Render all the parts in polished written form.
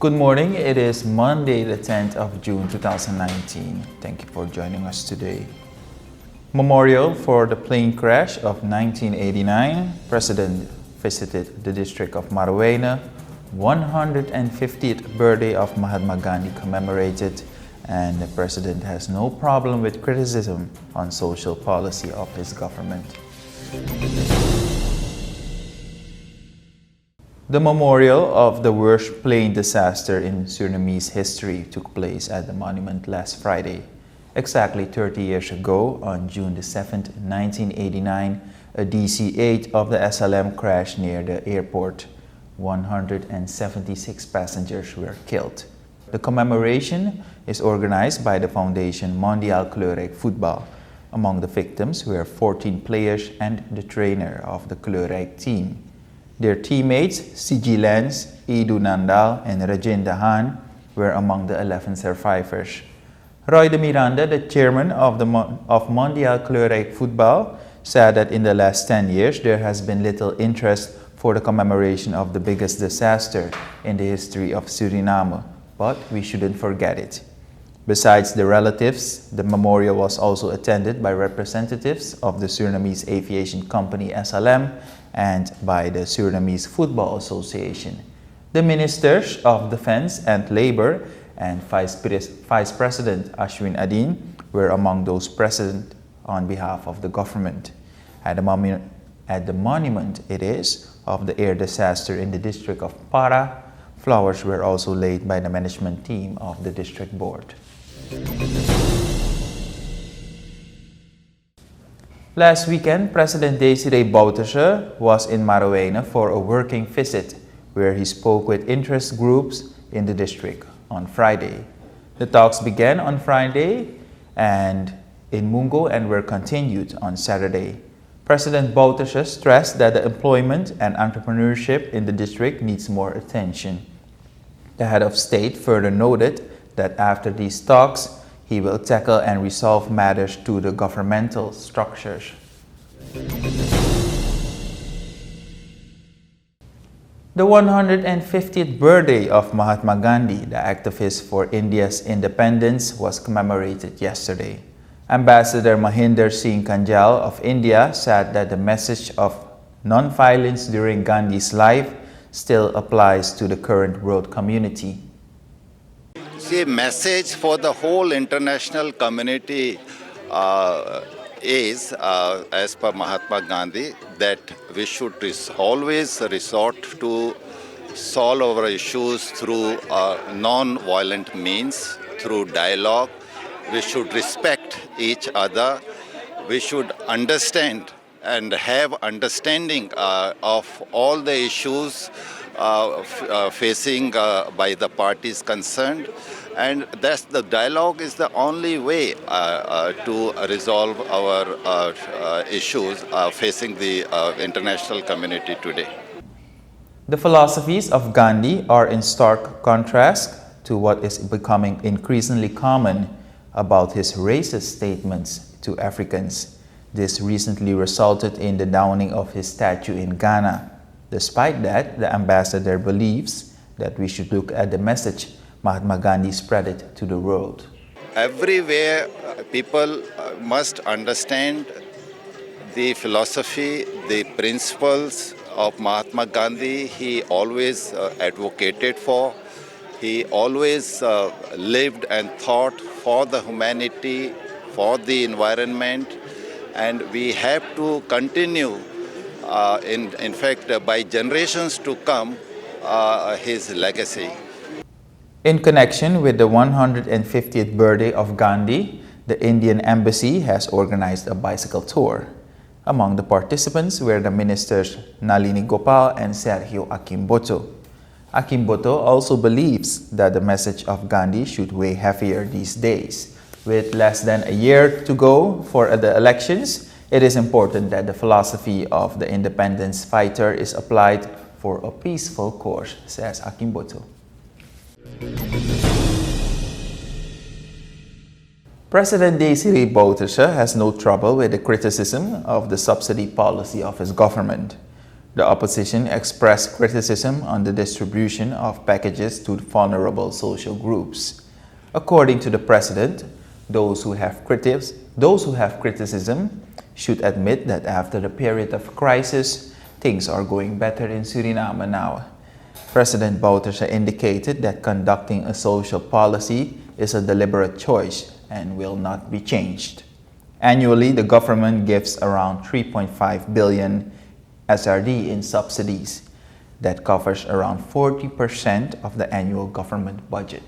Good morning. It is Monday, the 10th of June 2019. Thank you for joining us today. Memorial for the plane crash of 1989. President visited the district of Marawena. 150th birthday of Mahatma Gandhi commemorated, and the president has no problem with criticism on social policy of his government. The memorial of the worst plane disaster in Surinamese history took place at the monument last Friday. Exactly 30 years ago, on June 7, 1989, a DC-8 of the SLM crashed near the airport. 176 passengers were killed. The commemoration is organized by the Foundation Mondial Kleurrijk Voetbal. Among the victims were 14 players and the trainer of the Kleurrijk team. Their teammates, Sigi Lens, Edu Nandal, and Rajendra Han, were among the 11 survivors. Roy de Miranda, the chairman of Mondial Kleurrijk Voetbal, said that in the last 10 years there has been little interest for the commemoration of the biggest disaster in the history of Suriname, but we shouldn't forget it. Besides the relatives, the memorial was also attended by representatives of the Surinamese Aviation Company SLM and by the Surinamese Football Association. The Ministers of Defense and Labor and Vice President Ashwin Adin were among those present on behalf of the government. At the monument it is of the air disaster in the district of Para, flowers were also laid by the management team of the district board. Last weekend, President Desiree Bouterse was in Marawena for a working visit where he spoke with interest groups in the district on Friday. The talks began on Friday and in Mungo and were continued on Saturday. President Bouterse stressed that the employment and entrepreneurship in the district needs more attention. The head of state further noted that after these talks, he will tackle and resolve matters to the governmental structures. The 150th birthday of Mahatma Gandhi, the activist for India's independence, was commemorated yesterday. Ambassador Mahinder Singh Kanjal of India said that the message of non-violence during Gandhi's life still applies to the current world community. The message for the whole international community is, as per Mahatma Gandhi, that we should always resort to solve our issues through non-violent means, through dialogue. We should respect each other. We should understand and have understanding of all the issues facing by the parties concerned, and that's the dialogue is the only way to resolve our issues facing the international community today. The philosophies of Gandhi are in stark contrast to what is becoming increasingly common about his racist statements to Africans. This recently resulted in the downing of his statue in Ghana. Despite that, the ambassador believes that we should look at the message Mahatma Gandhi spread it to the world. Everywhere, people must understand the philosophy, the principles of Mahatma Gandhi. He always advocated for. He always lived and thought for the humanity, for the environment, and we have to continue in fact, by generations to come, his legacy. In connection with the 150th birthday of Gandhi, the Indian Embassy has organized a bicycle tour. Among the participants were the ministers Nalini Gopal and Sergio Akimboto. Akimboto also believes that the message of Gandhi should weigh heavier these days. With less than a year to go for the elections, it is important that the philosophy of the independence fighter is applied for a peaceful course, says Akimboto. President Desiree Bouterse has no trouble with the criticism of the subsidy policy of his government. The opposition expressed criticism on the distribution of packages to vulnerable social groups. According to the president, those who have criticism should admit that after the period of crisis, things are going better in Suriname now. President Bouterse indicated that conducting a social policy is a deliberate choice and will not be changed. Annually, the government gives around 3.5 billion SRD in subsidies. That covers around 40% of the annual government budget.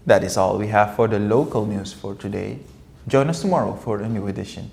That is all we have for the local news for today. Join us tomorrow for a new edition.